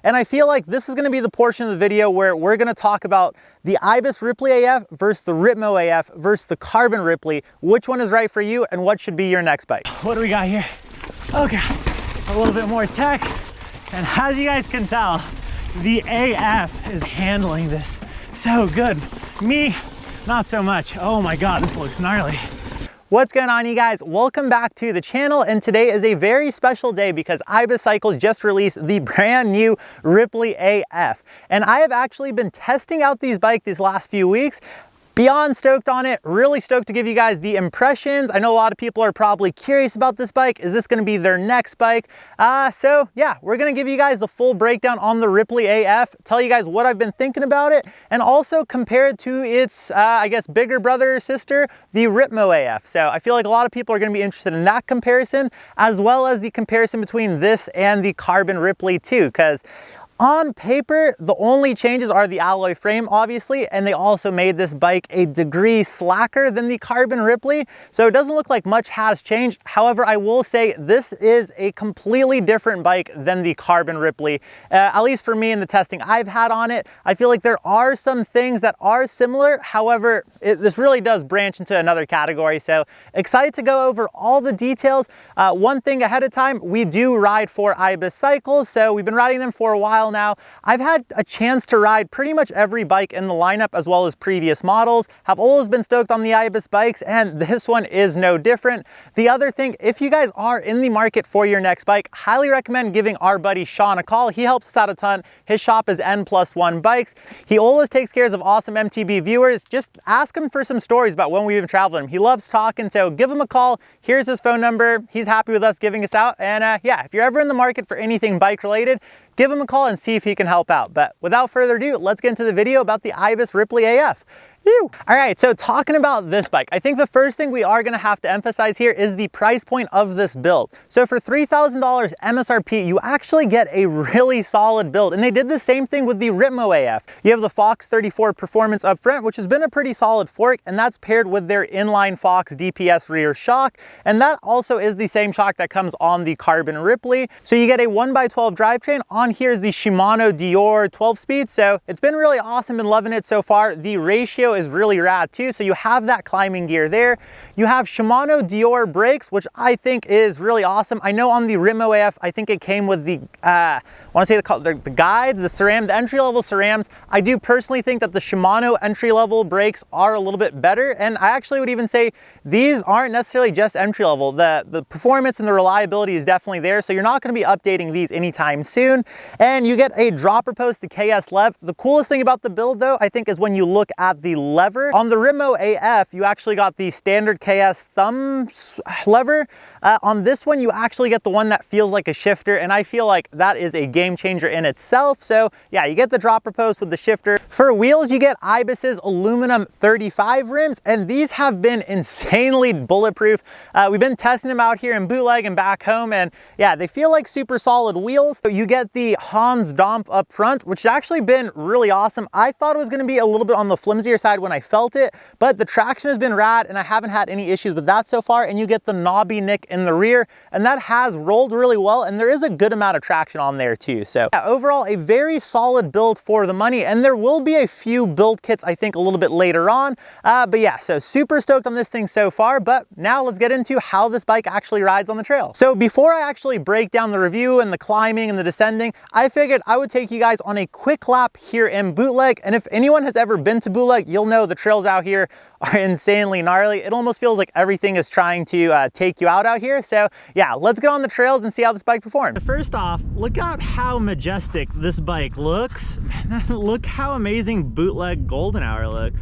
And I feel like this is gonna be the portion of the video where we're gonna talk about the Ibis Ripley AF versus the Ripmo AF versus the Carbon Ripley. Which one is right for you and what should be your next bike? What do we got here? Okay, a little bit more tech. And as you guys can tell, the AF is handling this so good. Me, not so much. Oh my God, this looks gnarly. What's going on, you guys? Welcome back to the channel, and today is a very special day because Ibis Cycles just released the brand new Ripley AF. And I have actually been testing out these bikes these last few weeks. Beyond stoked on it, really stoked to give you guys the impressions. I know a lot of people are probably curious about this bike. Is this gonna be their next bike? So yeah, we're gonna give you guys the full breakdown on the Ripley AF, tell you guys what I've been thinking about it, and also compare it to its, I guess, bigger brother or sister, the Ripmo AF. So I feel like a lot of people are gonna be interested in that comparison, as well as the comparison between this and the Carbon Ripley too, because on paper, the only changes are the alloy frame, obviously, and they also made this bike a degree slacker than the Carbon Ripley, so it doesn't look like much has changed. However, I will say this is a completely different bike than the Carbon Ripley, at least for me in the testing I've had on it. I feel like there are some things that are similar. However, this really does branch into another category, so excited to go over all the details. One thing ahead of time, we do ride for Ibis Cycles, so we've been riding them for a while now. I've had a chance to ride pretty much every bike in the lineup as well as previous models. Have always been stoked on the Ibis bikes, and this one is no different. The other thing, if you guys are in the market for your next bike, highly recommend giving our buddy Sean a call. He helps us out a ton. His shop is N+1 Bikes. He always takes care of awesome MTB viewers. Just ask him for some stories about when we've been traveling. He loves talking, so give him a call. Here's his phone number. He's happy with us giving us out. And yeah, if you're ever in the market for anything bike related, give him a call and see if he can help out. But without further ado, let's get into the video about the Ibis Ripley AF. All right, so talking about this bike, I think the first thing we are gonna have to emphasize here is the price point of this build. So for $3,000 MSRP, you actually get a really solid build. And they did the same thing with the Ripmo AF. You have the Fox 34 Performance up front, which has been a pretty solid fork, and that's paired with their inline Fox DPS rear shock. And that also is the same shock that comes on the Carbon Ripley. So you get a 1x12 drivetrain. On here is the Shimano Dior 12-speed. So it's been really awesome, been loving it so far. The ratio is really rad too, so you have that climbing gear there. You have Shimano Dior brakes, which I think is really awesome. I know on the Ripmo AF, I think it came with the I want to say the guides, the SRAM, the entry-level SRAMs. I do personally think that the Shimano entry-level brakes are a little bit better, and I actually would even say these aren't necessarily just entry-level. The performance and the reliability is definitely there, so you're not going to be updating these anytime soon. And you get a dropper post, the KS Lev. The coolest thing about the build, though, I think, is when you look at the lever. On the Ripmo AF, you actually got the standard KS thumb lever. On this one, you actually get the one that feels like a shifter, and I feel like that is a game changer in itself. So yeah, you get the dropper post with the shifter. For wheels, you get Ibis's aluminum 35 rims, and these have been insanely bulletproof. We've been testing them out here in bootleg and back home, and yeah, they feel like super solid wheels. You get the Hans Dampf up front, which has actually been really awesome. I thought it was going to be a little bit on the flimsier side when I felt it, but the traction has been rad, and I haven't had any issues with that so far. And you get the knobby nick in the rear, and that has rolled really well, and there is a good amount of traction on there too. So yeah, overall, a very solid build for the money, and there will be a few build kits, I think, a little bit later on. But yeah, so super stoked on this thing so far. But now let's get into how this bike actually rides on the trail. So before I actually break down the review and the climbing and the descending, I figured I would take you guys on a quick lap here in bootleg. And if anyone has ever been to bootleg, you'll know the trails out here are insanely gnarly. It almost feels like everything is trying to take you out here. So yeah, let's get on the trails and see how this bike performs. First off, look at how majestic this bike looks. Look how amazing bootleg golden hour looks.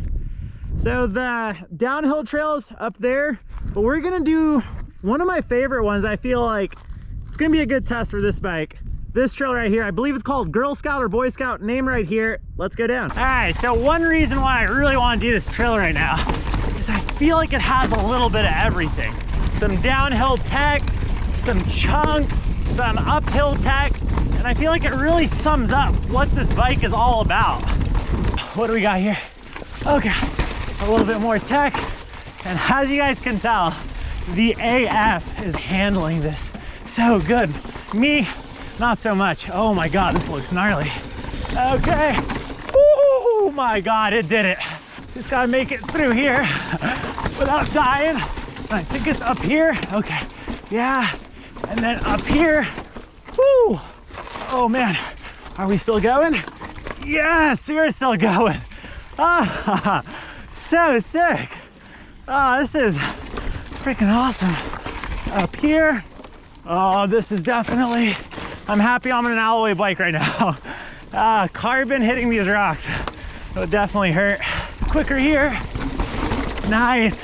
So the downhill trails up there, but we're gonna do one of my favorite ones. I feel like it's gonna be a good test for this bike. This trail right here, I believe it's called Girl Scout or Boy Scout, name right here. Let's go down. All right, so one reason why I really want to do this trail right now is I feel like it has a little bit of everything. Some downhill tech, some chunk, some uphill tech, and I feel like it really sums up what this bike is all about. What do we got here? Okay, a little bit more tech, and as you guys can tell, the AF is handling this so good. Me, not so much. Oh my God, this looks gnarly. Okay. Oh my God, it did it. Just gotta make it through here without dying. I think it's up here. Okay, yeah. And then up here. Woo! Oh man, are we still going? Yes, we're still going. Ah, so sick. Oh, this is freaking awesome. Up here. Oh, this is definitely, I'm happy I'm on an alloy bike right now. Carbon hitting these rocks, it would definitely hurt. Quicker here. Nice.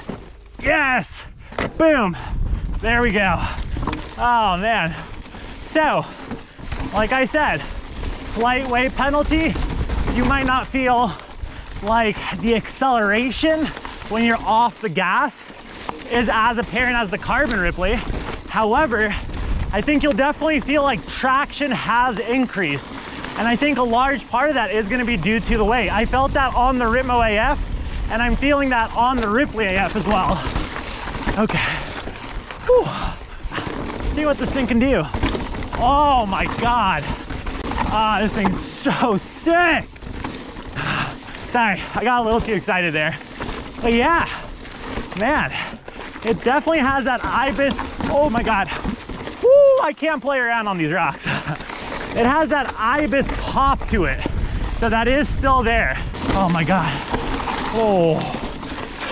Yes. Boom. There we go. Oh man. So, like I said, slight weight penalty. You might not feel like the acceleration when you're off the gas is as apparent as the Carbon Ripley. However, I think you'll definitely feel like traction has increased. And I think a large part of that is going to be due to the weight. I felt that on the Ripmo AF, and I'm feeling that on the Ripley AF as well. Okay. Whew. See what this thing can do. Oh my God. This thing's so sick. Sorry, I got a little too excited there. But yeah, man, it definitely has that Ibis. Oh my God. Woo, I can't play around on these rocks. It has that Ibis pop to it. So that is still there. Oh my God. Oh,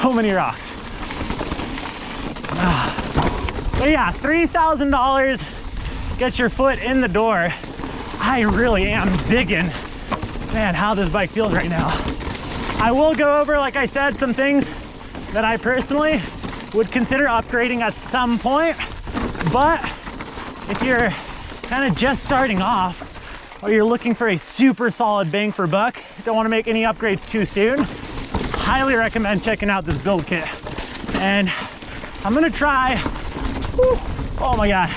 so many rocks. But yeah, $3,000, get your foot in the door. I really am digging, man, how this bike feels right now. I will go over, like I said, some things that I personally would consider upgrading at some point. But if you're kind of just starting off, or you're looking for a super solid bang for buck, don't want to make any upgrades too soon, highly recommend checking out this build kit. And I'm gonna try, oh my God,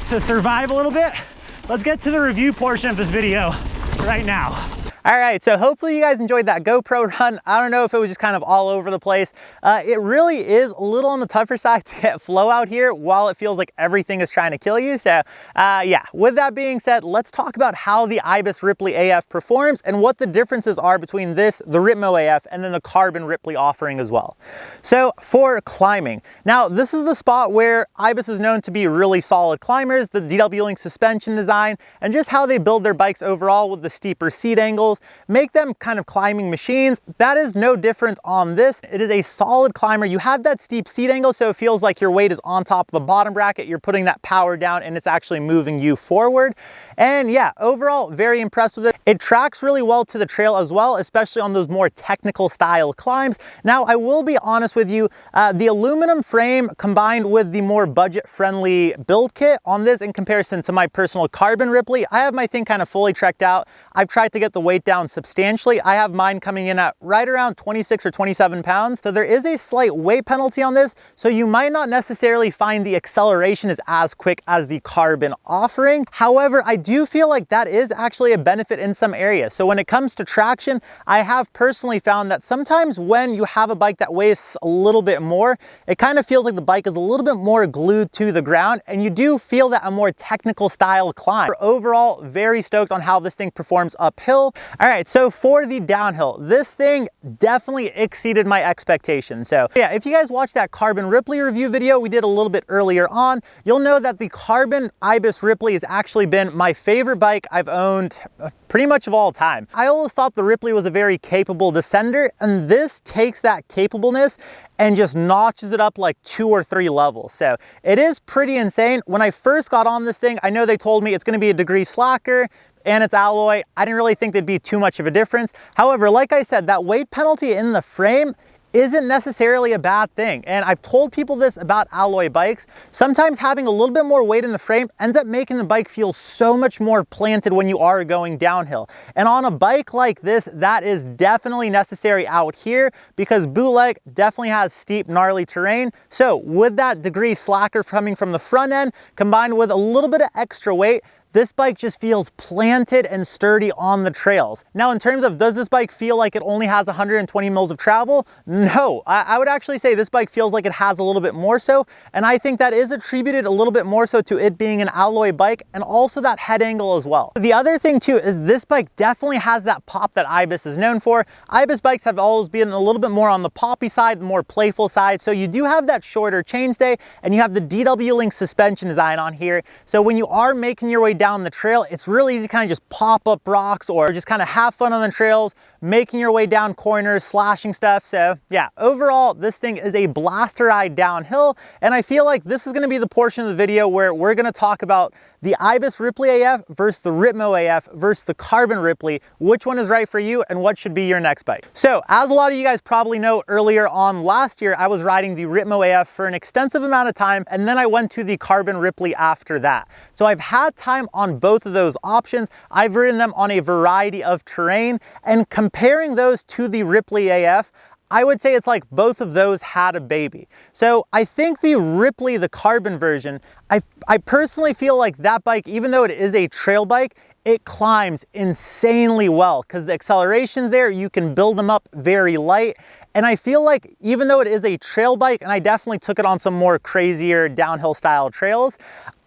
to survive a little bit. Let's get to the review portion of this video right now. All right, so hopefully you guys enjoyed that GoPro run. I don't know if it was just kind of all over the place. It really is a little on the tougher side to get flow out here while it feels like everything is trying to kill you. So yeah, with that being said, let's talk about how the Ibis Ripley AF performs and what the differences are between this, the Ripmo AF, and then the Carbon Ripley offering as well. So for climbing, now this is the spot where Ibis is known to be really solid climbers, the DW Link suspension design, and just how they build their bikes overall with the steeper seat angles, make them kind of climbing machines. That is no different on this. It is a solid climber. You have that steep seat angle, so it feels like your weight is on top of the bottom bracket. You're putting that power down and it's actually moving you forward. And yeah, overall, very impressed with it. It tracks really well to the trail as well, especially on those more technical style climbs. Now, I will be honest with you, the aluminum frame combined with the more budget-friendly build kit on this in comparison to my personal Carbon Ripley, I have my thing kind of fully trekked out. I've tried to get the weight down substantially. I have mine coming in at right around 26 or 27 pounds. So there is a slight weight penalty on this. So you might not necessarily find the acceleration is as quick as the Carbon offering. However, I do feel like that is actually a benefit in some areas. So when it comes to traction, I have personally found that sometimes when you have a bike that weighs a little bit more, it kind of feels like the bike is a little bit more glued to the ground, and you do feel that a more technical style climb. Overall, very stoked on how this thing performs uphill. All right, so for the downhill, this thing definitely exceeded my expectations. So yeah, if you guys watched that Carbon Ripley review video we did a little bit earlier on, you'll know that the Carbon Ibis Ripley has actually been my favorite bike I've owned pretty much of all time. I always thought the Ripley was a very capable descender, and this takes that capableness and just notches it up like 2 or 3 levels. So it is pretty insane. When I first got on this thing, I know they told me it's gonna be a degree slacker and it's alloy. I didn't really think there'd be too much of a difference. However, like I said, that weight penalty in the frame isn't necessarily a bad thing. And I've told people this about alloy bikes. Sometimes having a little bit more weight in the frame ends up making the bike feel so much more planted when you are going downhill. And on a bike like this, that is definitely necessary out here because bootleg definitely has steep, gnarly terrain. So with that degree slacker coming from the front end, combined with a little bit of extra weight, this bike just feels planted and sturdy on the trails. Now, in terms of does this bike feel like it only has 120 mils of travel? No, I would actually say this bike feels like it has a little bit more so, and I think that is attributed a little bit more so to it being an alloy bike and also that head angle as well. The other thing too is this bike definitely has that pop that Ibis is known for. Ibis bikes have always been a little bit more on the poppy side, the more playful side, so you do have that shorter chainstay and you have the DW Link suspension design on here. So when you are making your way down the trail, it's really easy to kind of just pop up rocks or just kind of have fun on the trails, making your way down corners, slashing stuff. So yeah, overall, this thing is a blaster ride downhill. And I feel like this is going to be the portion of the video where we're going to talk about the Ibis Ripley AF versus the Ripmo AF versus the Carbon Ripley, which one is right for you and what should be your next bike. So as a lot of you guys probably know, earlier on last year, I was riding the Ripmo AF for an extensive amount of time, and then I went to the Carbon Ripley after that. So I've had time on both of those options. I've ridden them on a variety of terrain, and comparing those to the Ripley AF, I would say it's like both of those had a baby. So I think the Ripley, the carbon version, I personally feel like that bike, even though it is a trail bike, it climbs insanely well because the accelerations there, you can build them up very light. And I feel like even though it is a trail bike, and I definitely took it on some more crazier downhill style trails,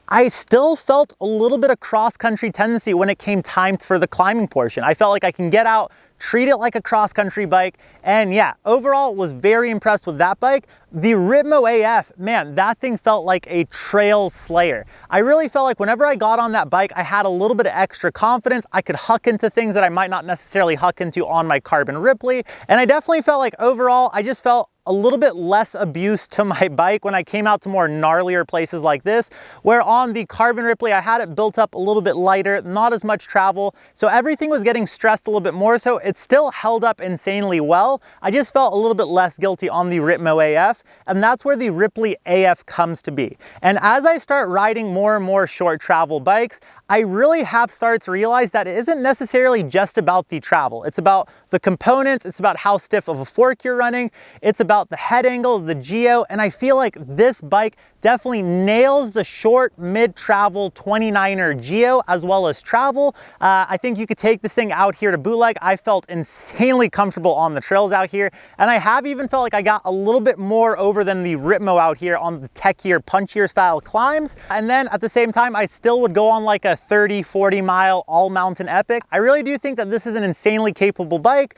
I still felt a little bit of cross-country tendency when it came time for the climbing portion. I felt like I can get out, treat it like a cross-country bike, and yeah, overall was very impressed with that bike. The Ripmo AF, man, that thing felt like a trail slayer. I really felt like whenever I got on that bike, I had a little bit of extra confidence. I could huck into things that I might not necessarily huck into on my Carbon Ripley, and I definitely felt like overall, I just felt a little bit less abuse to my bike when I came out to more gnarlier places like this, where on the Carbon Ripley, I had it built up a little bit lighter, not as much travel, so everything was getting stressed a little bit more, so it still held up insanely well. I just felt a little bit less guilty on the Ripmo AF, and that's where the Ripley AF comes to be. And as I start riding more and more short travel bikes, I really have started to realize that it isn't necessarily just about the travel. It's about the components, it's about how stiff of a fork you're running, it's about the head angle, the geo, and I feel like this bike definitely nails the short mid-travel 29er geo as well as travel. I think you could take this thing out here to bootleg. I felt insanely comfortable on the trails out here, and I have even felt like I got a little bit more over than the Ripmo out here on the techier, punchier style climbs. And then at the same time, I still would go on like a 30-40 mile all mountain epic. I really do think that this is an insanely capable bike.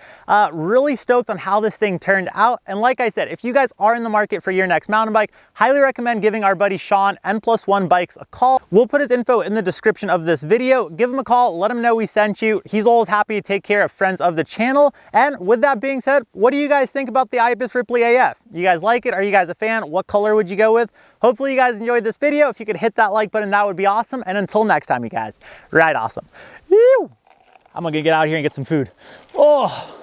Really stoked on how this thing turned out. And like I said, if you guys are in the market for your next mountain bike, highly recommend giving our buddy Sean, N+1 Bikes, a call. We'll put his info in the description of this video. Give him a call, let him know we sent you. He's always happy to take care of friends of the channel. And with that being said, what do you guys think about the Ibis Ripley AF? You guys like it? Are you guys a fan? What color would you go with? Hopefully you guys enjoyed this video. If you could hit that like button, that would be awesome. And until next time, you guys, ride awesome. Woo! I'm gonna get out here and get some food. Oh.